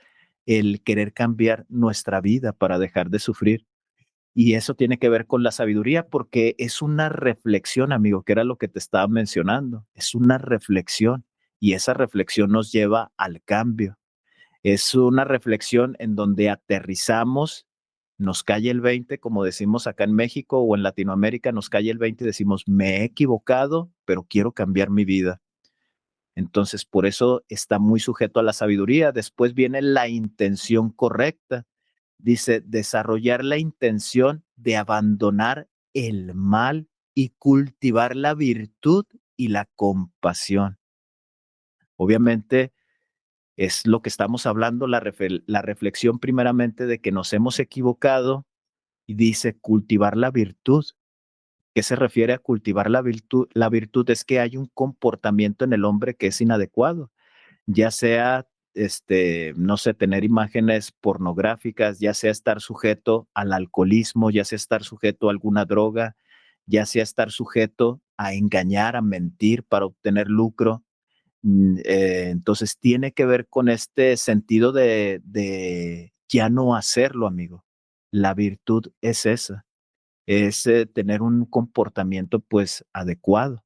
el querer cambiar nuestra vida para dejar de sufrir. Y eso tiene que ver con la sabiduría porque es una reflexión, amigo, que era lo que te estaba mencionando. Es una reflexión y esa reflexión nos lleva al cambio. Es una reflexión en donde aterrizamos, nos cae el 20, como decimos acá en México o en Latinoamérica, nos cae el 20 y decimos, me he equivocado, pero quiero cambiar mi vida. Entonces, por eso está muy sujeto a la sabiduría. Después viene la intención correcta. Dice, desarrollar la intención de abandonar el mal y cultivar la virtud y la compasión. Obviamente es lo que estamos hablando, la reflexión primeramente de que nos hemos equivocado y dice cultivar la virtud. ¿Qué se refiere a cultivar la virtud? La virtud es que hay un comportamiento en el hombre que es inadecuado, ya sea, no sé, tener imágenes pornográficas, ya sea estar sujeto al alcoholismo, ya sea estar sujeto a alguna droga, ya sea estar sujeto a engañar, a mentir para obtener lucro. Entonces tiene que ver con este sentido de ya no hacerlo, amigo. La virtud es esa, es tener un comportamiento pues adecuado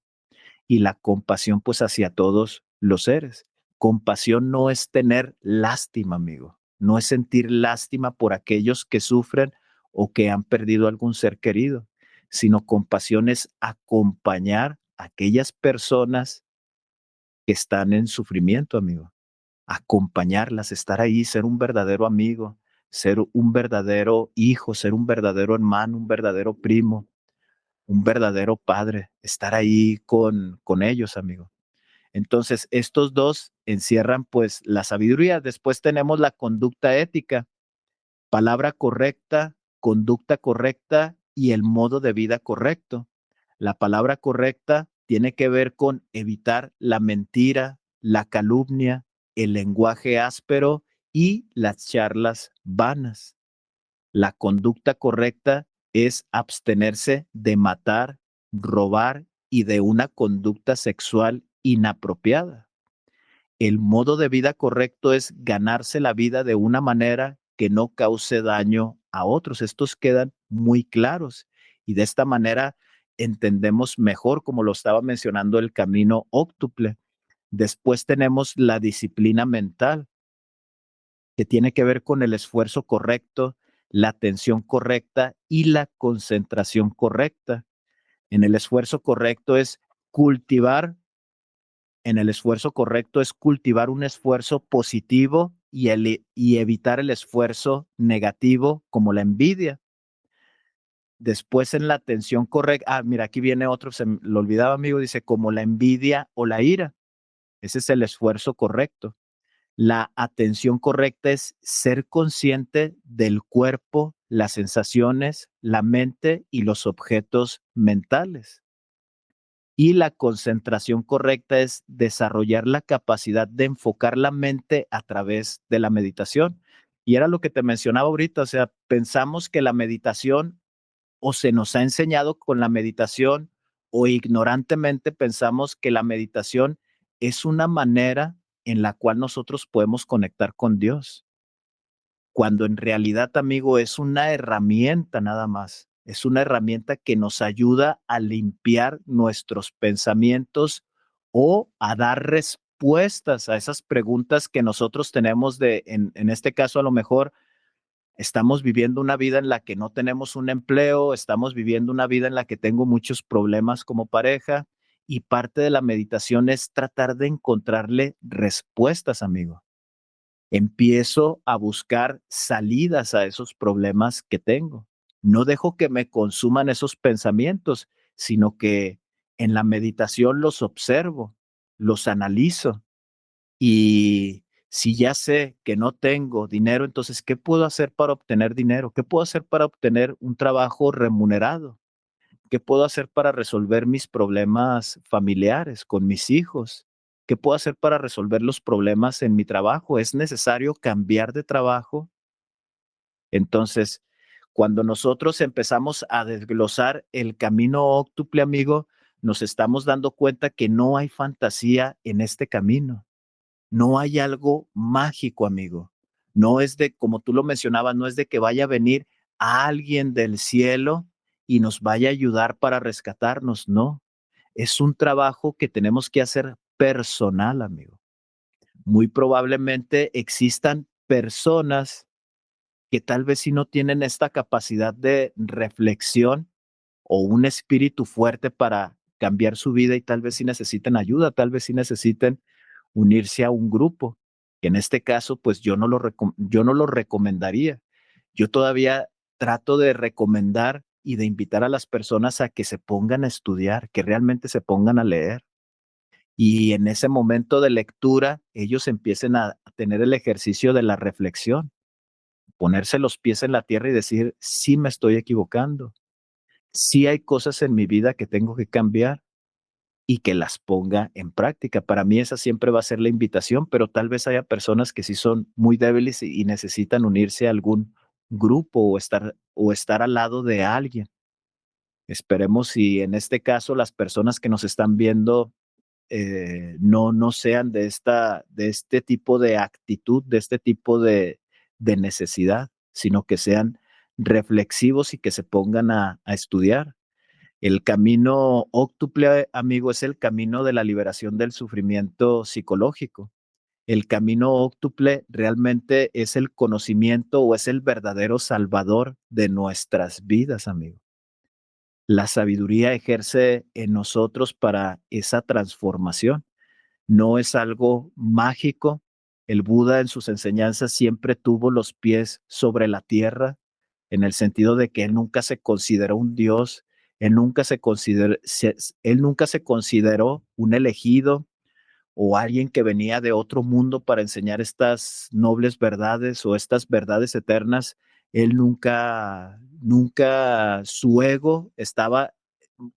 y la compasión pues hacia todos los seres. Compasión no es tener lástima, amigo, no es sentir lástima por aquellos que sufren o que han perdido algún ser querido, sino compasión es acompañar a aquellas personas que están en sufrimiento, amigo, acompañarlas, estar ahí, ser un verdadero amigo, ser un verdadero hijo, ser un verdadero hermano, un verdadero primo, un verdadero padre, estar ahí con ellos, amigo. Entonces, estos dos encierran pues la sabiduría. Después tenemos la conducta ética, palabra correcta, conducta correcta y el modo de vida correcto. La palabra correcta tiene que ver con evitar la mentira, la calumnia, el lenguaje áspero y las charlas vanas. La conducta correcta es abstenerse de matar, robar y de una conducta sexual inapropiada. El modo de vida correcto es ganarse la vida de una manera que no cause daño a otros. Estos quedan muy claros y de esta manera entendemos mejor, como lo estaba mencionando, el camino óctuple. Después tenemos la disciplina mental, que tiene que ver con el esfuerzo correcto, la atención correcta y la concentración correcta. En el esfuerzo correcto es cultivar en el esfuerzo correcto es cultivar un esfuerzo positivo y evitar el esfuerzo negativo como la envidia. Después en la atención correcta, mira, aquí viene otro, lo olvidaba, amigo, dice como la envidia o la ira. Ese es el esfuerzo correcto. La atención correcta es ser consciente del cuerpo, las sensaciones, la mente y los objetos mentales. Y la concentración correcta es desarrollar la capacidad de enfocar la mente a través de la meditación. Y era lo que te mencionaba ahorita, o sea, pensamos que la meditación o se nos ha enseñado con la meditación o ignorantemente pensamos que la meditación es una manera en la cual nosotros podemos conectar con Dios, cuando en realidad, amigo, es una herramienta nada más. Es una herramienta que nos ayuda a limpiar nuestros pensamientos o a dar respuestas a esas preguntas que nosotros tenemos en este caso, a lo mejor estamos viviendo una vida en la que no tenemos un empleo, estamos viviendo una vida en la que tengo muchos problemas como pareja y parte de la meditación es tratar de encontrarle respuestas, amigo. Empiezo a buscar salidas a esos problemas que tengo. No dejo que me consuman esos pensamientos, sino que en la meditación los observo, los analizo y si ya sé que no tengo dinero, entonces, ¿qué puedo hacer para obtener dinero? ¿Qué puedo hacer para obtener un trabajo remunerado? ¿Qué puedo hacer para resolver mis problemas familiares con mis hijos? ¿Qué puedo hacer para resolver los problemas en mi trabajo? ¿Es necesario cambiar de trabajo? Entonces, cuando nosotros empezamos a desglosar el camino óctuple, amigo, nos estamos dando cuenta que no hay fantasía en este camino. No hay algo mágico, amigo. No es de, como tú lo mencionabas, no es de que vaya a venir alguien del cielo y nos vaya a ayudar para rescatarnos, no. Es un trabajo que tenemos que hacer personal, amigo. Muy probablemente existan personas que tal vez si no tienen esta capacidad de reflexión o un espíritu fuerte para cambiar su vida y tal vez si necesiten ayuda, tal vez si necesiten unirse a un grupo. Que en este caso, pues yo no lo recomendaría. Yo todavía trato de recomendar y de invitar a las personas a que se pongan a estudiar, que realmente se pongan a leer. Y en ese momento de lectura, ellos empiecen a tener el ejercicio de la reflexión, ponerse los pies en la tierra y decir, sí me estoy equivocando, sí hay cosas en mi vida que tengo que cambiar y que las ponga en práctica. Para mí esa siempre va a ser la invitación, pero tal vez haya personas que sí son muy débiles y necesitan unirse a algún grupo o estar al lado de alguien. Esperemos si en este caso las personas que nos están viendo no sean de este tipo de actitud, de este tipo de necesidad, sino que sean reflexivos y que se pongan a estudiar. El camino óctuple, amigo, es el camino de la liberación del sufrimiento psicológico. El camino óctuple realmente es el conocimiento o es el verdadero salvador de nuestras vidas, amigo. La sabiduría ejerce en nosotros para esa transformación. No es algo mágico. El Buda en sus enseñanzas siempre tuvo los pies sobre la tierra, en el sentido de que él nunca se consideró un dios, él nunca se consideró un elegido o alguien que venía de otro mundo para enseñar estas nobles verdades o estas verdades eternas. Él nunca su ego estaba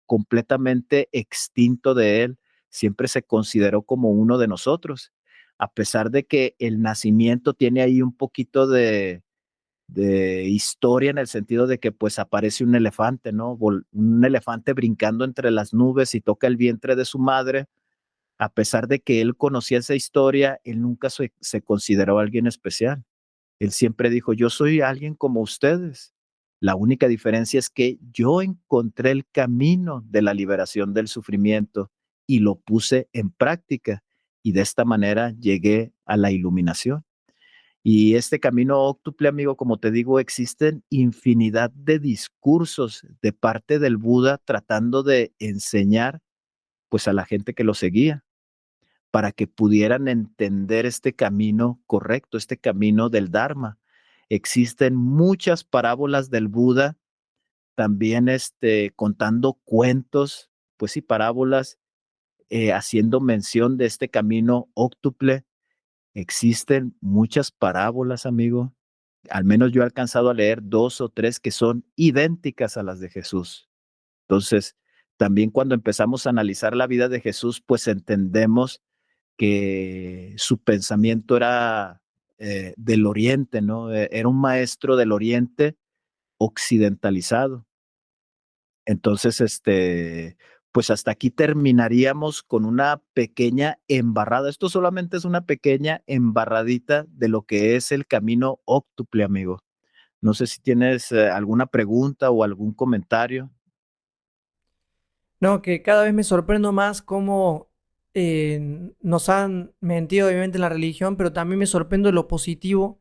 completamente extinto de él, siempre se consideró como uno de nosotros, a pesar de que el nacimiento tiene ahí un poquito de historia en el sentido de que pues aparece un elefante, ¿no? Un elefante brincando entre las nubes y toca el vientre de su madre. A pesar de que él conocía esa historia, él nunca se consideró alguien especial. Él siempre dijo, yo soy alguien como ustedes. La única diferencia es que yo encontré el camino de la liberación del sufrimiento y lo puse en práctica y de esta manera llegué a la iluminación. Y este camino óctuple, amigo, como te digo, existen infinidad de discursos de parte del Buda tratando de enseñar pues a la gente que lo seguía para que pudieran entender este camino correcto, este camino del Dharma. Existen muchas parábolas del Buda, también contando cuentos, pues sí, parábolas, haciendo mención de este camino óctuple. Existen muchas parábolas, amigo. Al menos yo he alcanzado a leer 2 o 3 que son idénticas a las de Jesús. Entonces, también cuando empezamos a analizar la vida de Jesús, pues entendemos que su pensamiento era del Oriente, ¿no? Era un maestro del Oriente occidentalizado. Entonces, pues hasta aquí terminaríamos con una pequeña embarrada. Esto solamente es una pequeña embarradita de lo que es el camino óctuple, amigo. No sé si tienes alguna pregunta o algún comentario. No, que cada vez me sorprendo más cómo nos han mentido obviamente en la religión, pero también me sorprendo lo positivo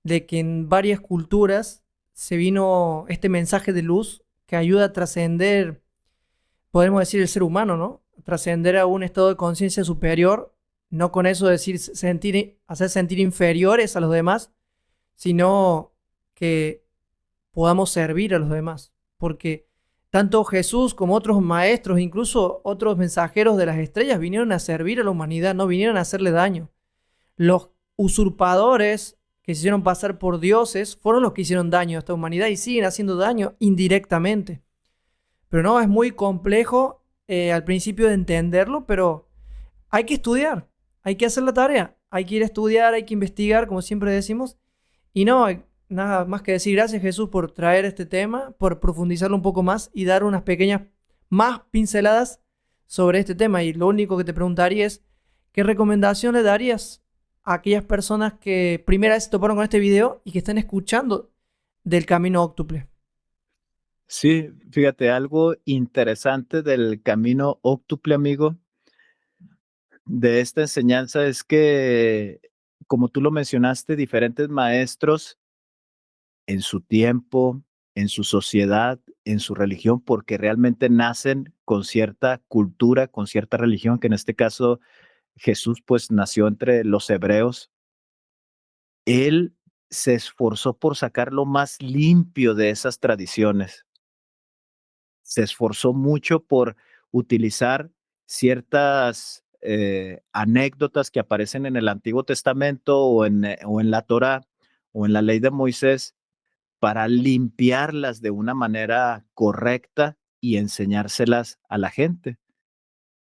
de que en varias culturas se vino este mensaje de luz que ayuda a trascender, podemos decir, el ser humano, ¿no? Trascender a un estado de conciencia superior, no con eso decir hacer sentir inferiores a los demás, sino que podamos servir a los demás. Porque tanto Jesús como otros maestros, incluso otros mensajeros de las estrellas, vinieron a servir a la humanidad, no vinieron a hacerle daño. Los usurpadores que se hicieron pasar por dioses fueron los que hicieron daño a esta humanidad y siguen haciendo daño indirectamente. Pero no, es muy complejo al principio de entenderlo, pero hay que estudiar, hay que hacer la tarea, hay que ir a estudiar, hay que investigar, como siempre decimos, y no, nada más que decir gracias Jesús por traer este tema, por profundizarlo un poco más y dar unas pequeñas más pinceladas sobre este tema. Y lo único que te preguntaría es, ¿qué recomendación le darías a aquellas personas que primera vez se toparon con este video y que están escuchando del camino óctuple? Sí, fíjate, algo interesante del camino óctuple, amigo, de esta enseñanza es que, como tú lo mencionaste, diferentes maestros en su tiempo, en su sociedad, en su religión, porque realmente nacen con cierta cultura, con cierta religión, que en este caso Jesús pues nació entre los hebreos. Él se esforzó por sacar lo más limpio de esas tradiciones. Se esforzó mucho por utilizar ciertas anécdotas que aparecen en el Antiguo Testamento o en la Torá o en la ley de Moisés para limpiarlas de una manera correcta y enseñárselas a la gente.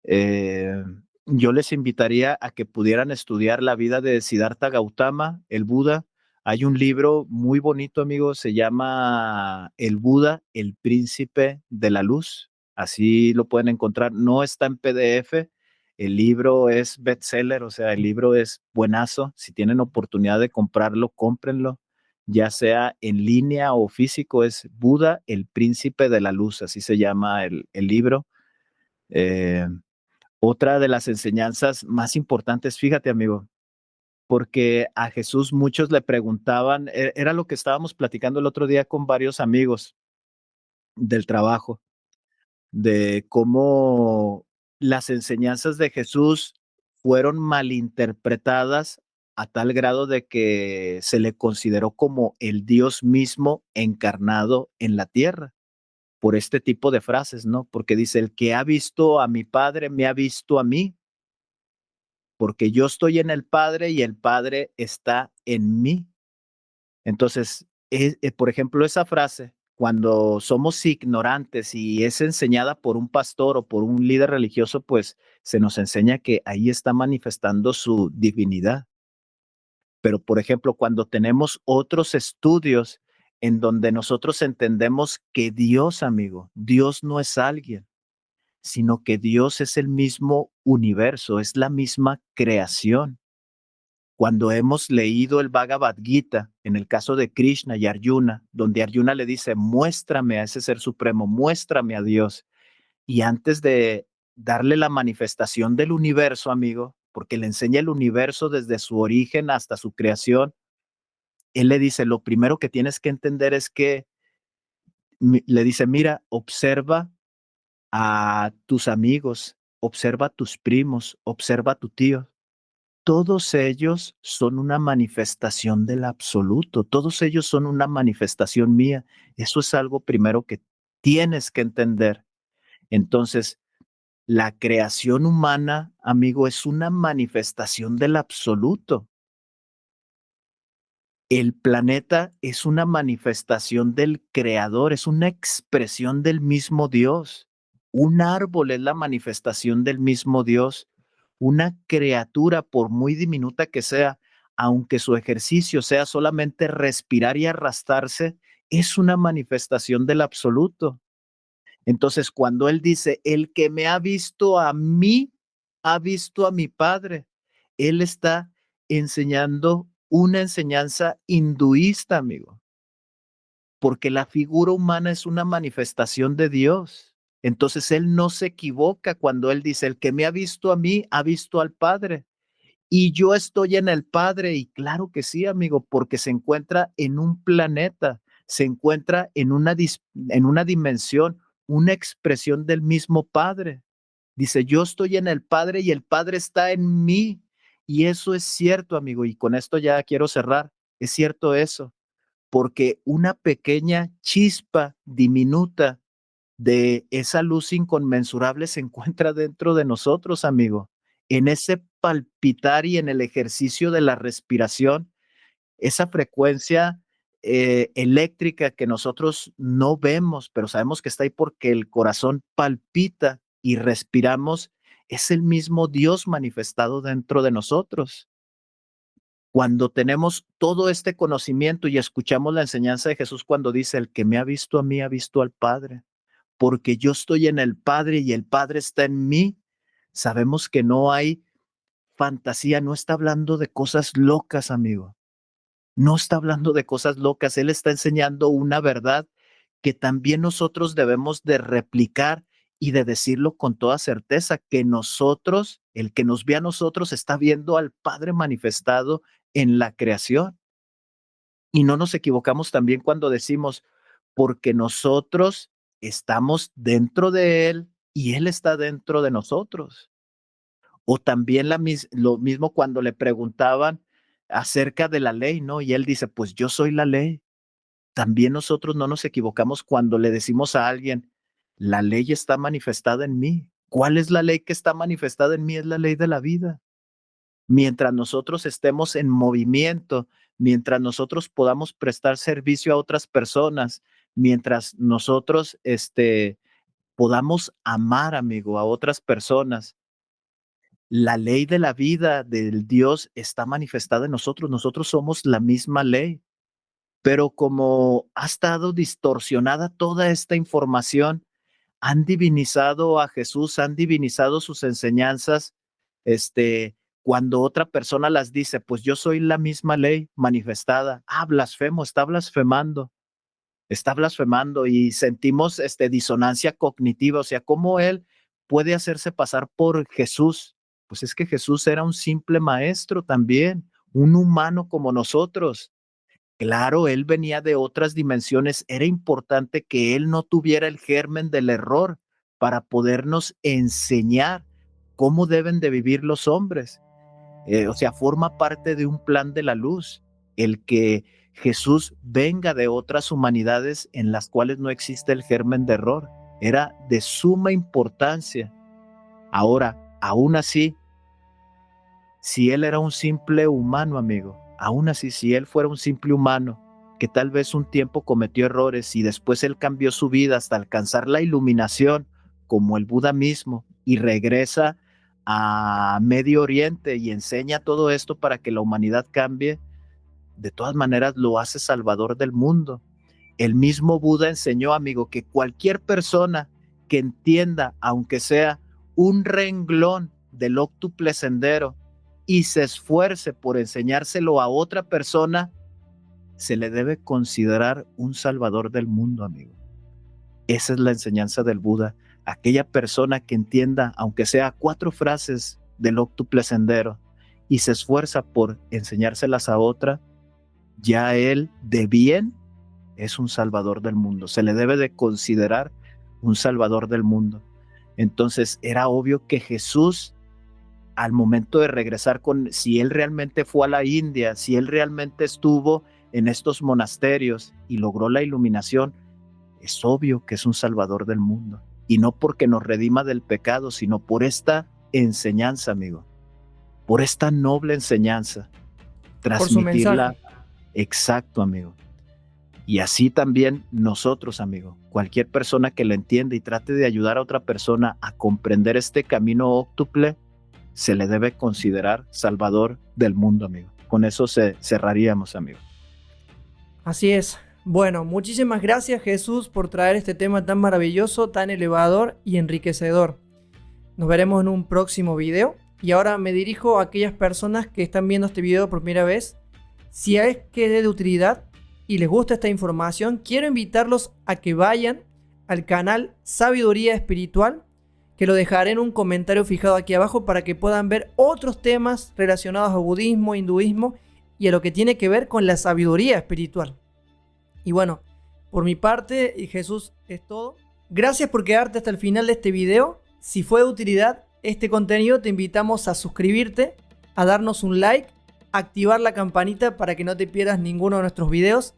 Eh, yo les invitaría a que pudieran estudiar la vida de Siddhartha Gautama, el Buda. Hay un libro muy bonito, amigo, se llama El Buda, el príncipe de la luz. Así lo pueden encontrar. No está en PDF. El libro es bestseller, o sea, el libro es buenazo. Si tienen oportunidad de comprarlo, cómprenlo, ya sea en línea o físico. Es Buda, el príncipe de la luz, así se llama el libro. Eh, Otra de las enseñanzas más importantes, fíjate, amigo, porque a Jesús muchos le preguntaban, era lo que estábamos platicando el otro día con varios amigos del trabajo, de cómo las enseñanzas de Jesús fueron malinterpretadas a tal grado de que se le consideró como el Dios mismo encarnado en la tierra por este tipo de frases, ¿no? Porque dice, el que ha visto a mi Padre me ha visto a mí, porque yo estoy en el Padre y el Padre está en mí. Entonces, por ejemplo, esa frase, cuando somos ignorantes y es enseñada por un pastor o por un líder religioso, pues se nos enseña que ahí está manifestando su divinidad. Pero, por ejemplo, cuando tenemos otros estudios en donde nosotros entendemos que Dios, amigo, Dios no es alguien, sino que Dios es el mismo universo, es la misma creación. Cuando hemos leído el Bhagavad Gita, en el caso de Krishna y Arjuna, donde Arjuna le dice, muéstrame a ese ser supremo, muéstrame a Dios. Y antes de darle la manifestación del universo, amigo, porque le enseña el universo desde su origen hasta su creación, él le dice, lo primero que tienes que entender es que, le dice, mira, observa a tus amigos, observa a tus primos, observa a tu tío. Todos ellos son una manifestación del absoluto, todos ellos son una manifestación mía. Eso es algo primero que tienes que entender. Entonces, la creación humana, amigo, es una manifestación del absoluto. El planeta es una manifestación del creador, es una expresión del mismo Dios. Un árbol es la manifestación del mismo Dios. Una criatura, por muy diminuta que sea, aunque su ejercicio sea solamente respirar y arrastrarse, es una manifestación del absoluto. Entonces, cuando él dice, el que me ha visto a mí, ha visto a mi Padre, él está enseñando una enseñanza hinduista, amigo, porque la figura humana es una manifestación de Dios. Entonces, él no se equivoca cuando él dice, el que me ha visto a mí, ha visto al Padre. Y yo estoy en el Padre, y claro que sí, amigo, porque se encuentra en un planeta, se encuentra en una dimensión, una expresión del mismo Padre. Dice, yo estoy en el Padre y el Padre está en mí. Y eso es cierto, amigo, y con esto ya quiero cerrar. Es cierto eso, porque una pequeña chispa diminuta de esa luz inconmensurable se encuentra dentro de nosotros, amigo. En ese palpitar y en el ejercicio de la respiración, esa frecuencia eléctrica que nosotros no vemos, pero sabemos que está ahí porque el corazón palpita y respiramos, es el mismo Dios manifestado dentro de nosotros. Cuando tenemos todo este conocimiento y escuchamos la enseñanza de Jesús cuando dice, el que me ha visto a mí ha visto al Padre, porque yo estoy en el Padre y el Padre está en mí, sabemos que no hay fantasía, no está hablando de cosas locas, amigo. No está hablando de cosas locas, Él está enseñando una verdad que también nosotros debemos de replicar y de decirlo con toda certeza, que nosotros, el que nos ve a nosotros, está viendo al Padre manifestado en la creación. Y no nos equivocamos también cuando decimos, porque nosotros estamos dentro de Él y Él está dentro de nosotros. O también lo mismo cuando le preguntaban acerca de la ley, ¿no? Y Él dice, pues yo soy la ley. También nosotros no nos equivocamos cuando le decimos a alguien, la ley está manifestada en mí. ¿Cuál es la ley que está manifestada en mí? Es la ley de la vida. Mientras nosotros estemos en movimiento, mientras nosotros podamos prestar servicio a otras personas, mientras nosotros podamos amar, amigo, a otras personas. La ley de la vida del Dios está manifestada en nosotros. Nosotros somos la misma ley, pero como ha estado distorsionada toda esta información, han divinizado a Jesús, han divinizado sus enseñanzas. Cuando otra persona las dice, pues yo soy la misma ley manifestada. Blasfemo, está blasfemando y sentimos disonancia cognitiva. O sea, ¿cómo él puede hacerse pasar por Jesús? Pues es que Jesús era un simple maestro también, un humano como nosotros. Claro, él venía de otras dimensiones. Era importante que él no tuviera el germen del error para podernos enseñar cómo deben de vivir los hombres. O sea, forma parte de un plan de la luz, el que Jesús venga de otras humanidades en las cuales no existe el germen de error. Era de suma importancia. Ahora, aún así, si él era un simple humano, amigo, aún así, si él fuera un simple humano, que tal vez un tiempo cometió errores y después él cambió su vida hasta alcanzar la iluminación, como el Buda mismo, y regresa a Medio Oriente y enseña todo esto para que la humanidad cambie, de todas maneras lo hace salvador del mundo. El mismo Buda enseñó, amigo, que cualquier persona que entienda, aunque sea un renglón del óctuple sendero, y se esfuerce por enseñárselo a otra persona, se le debe considerar un salvador del mundo, amigo. Esa es la enseñanza del Buda. Aquella persona que entienda, aunque sea 4 frases del óctuple sendero, y se esfuerza por enseñárselas a otra, ya él de bien es un salvador del mundo. Se le debe de considerar un salvador del mundo. Entonces era obvio que Jesús, al momento de regresar si él realmente fue a la India, si él realmente estuvo en estos monasterios y logró la iluminación, es obvio que es un salvador del mundo. Y no porque nos redima del pecado, sino por esta enseñanza, amigo. Por esta noble enseñanza. Transmitirla. Exacto, amigo. Y así también nosotros, amigo. Cualquier persona que lo entienda y trate de ayudar a otra persona a comprender este camino óctuple, se le debe considerar salvador del mundo, amigo. Con eso cerraríamos, amigo. Así es. Bueno, muchísimas gracias, Jesús, por traer este tema tan maravilloso, tan elevador y enriquecedor. Nos veremos en un próximo video. Y ahora me dirijo a aquellas personas que están viendo este video por primera vez. Si es que es de utilidad y les gusta esta información, quiero invitarlos a que vayan al canal Sabiduría Espiritual, que lo dejaré en un comentario fijado aquí abajo para que puedan ver otros temas relacionados a budismo, hinduismo y a lo que tiene que ver con la sabiduría espiritual. Y bueno, por mi parte, y Jesús, es todo. Gracias por quedarte hasta el final de este video. Si fue de utilidad este contenido, te invitamos a suscribirte, a darnos un like, activar la campanita para que no te pierdas ninguno de nuestros videos.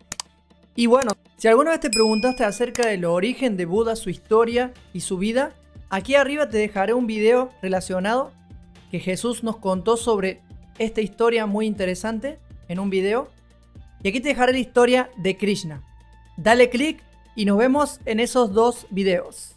Y bueno, si alguna vez te preguntaste acerca del origen de Buda, su historia y su vida, aquí arriba te dejaré un video relacionado que Jesús nos contó sobre esta historia muy interesante en un video. Y aquí te dejaré la historia de Krishna. Dale click y nos vemos en esos 2 videos.